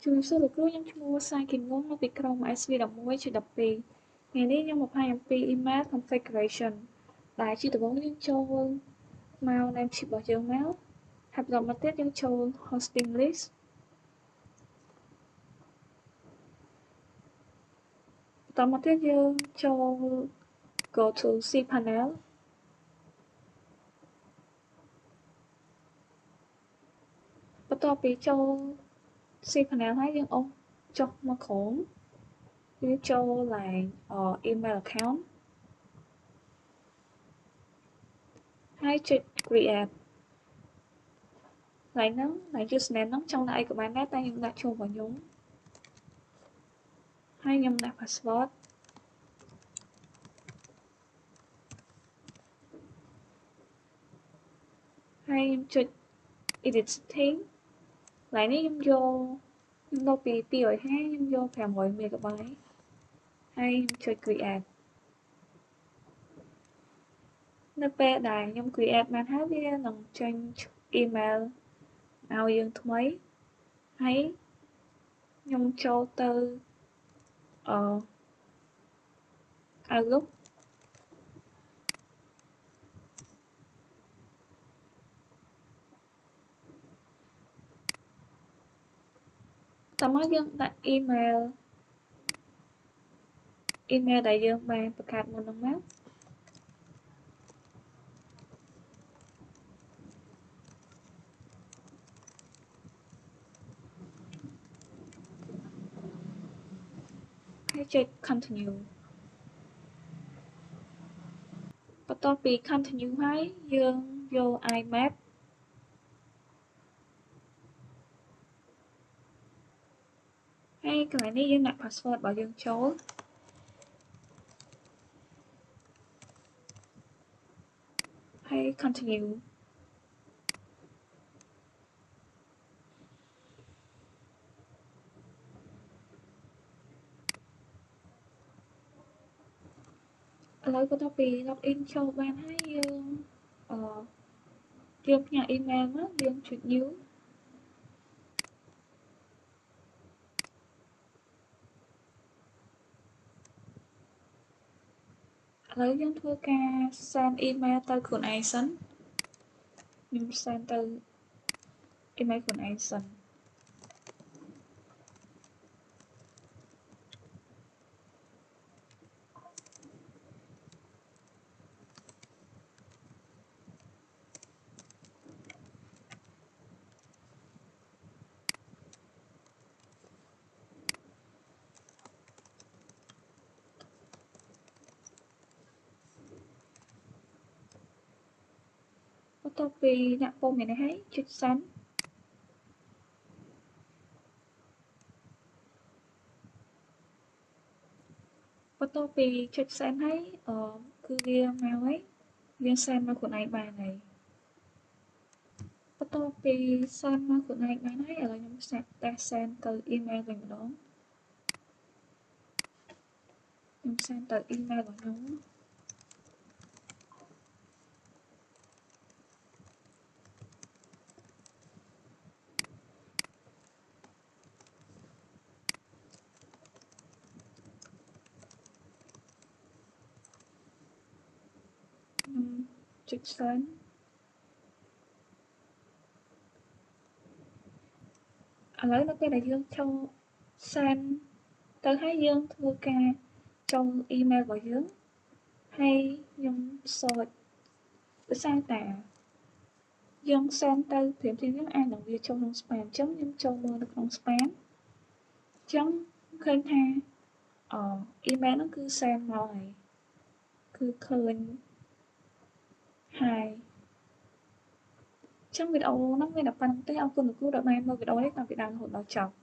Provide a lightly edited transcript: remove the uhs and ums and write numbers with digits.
Chui số lực rút nhóm mua sai kìm ngôn nó bị chrome SV đồng mối chỉ đập bì. Ngày nay nhóm 102 email configuration. Đại chỉ từ 4 nhóm châu mau nam chỉ bỏ chữ máu. Hợp đồng mà tiết nhóm châu hosting list. Tổng mà tiết nhóm châu go to cPanel. Bắt đầu bị châu cPanel hay dân ông cho mà khốn. Như châu là email account. Hay check create. Lại username nó trong lại của bạn ta nhưng lại chung vào nhúng. Hay nhầm lại password. Hay nhầm check edit setting. Lại nếu nhầm vô nhầm đâu bị rồi ha nhầm vô phàm mọi megabyte. Hay nhầm check create. Nó bè đài nhầm create mà hát với lần change email ao dương thứ mấy. Hay nhầm cho từ Outlook. Tao mới dương đặt email đại dương bànประกาศmột lần mát. Hãy check continue. Bắt đầu bị continue hãy dương vô IMAP. Hay cái này dương đặt password bảo dương chối. Hay continue. Lấy bắt đầu bị login cho bạn hãy dương nhà email á, dương chuyển nhú. Lấy dương thua ca send email tới khuôn ai sẵn. Nhưng send tới email khuôn ai sẵn. Bắt đầu bị nạp bông này hãy chụp sẵn. Bắt đầu bị chụp sẵn hãy cứ ghi mail ấy. Ghi send mail của này bài này. Bắt đầu bị send mail của này bài này ở nhóm ta send từ email về đó. Nhóm send từ email vào nhóm. Chụp send. Lấy nó cái này dương cho send tới hai dương thưa ca trong email vào dương hay dùng search để sang tả dương send tới thêm thêm những ai đồng việc trong spam chấm những trong mưa được trong spam chấm khơi tha email nó cứ send rồi cứ khơi hai trong video nó mới đọc phần tới ông cùng được cứu đợi mai video đấy tao bị đăng hụt đào chọc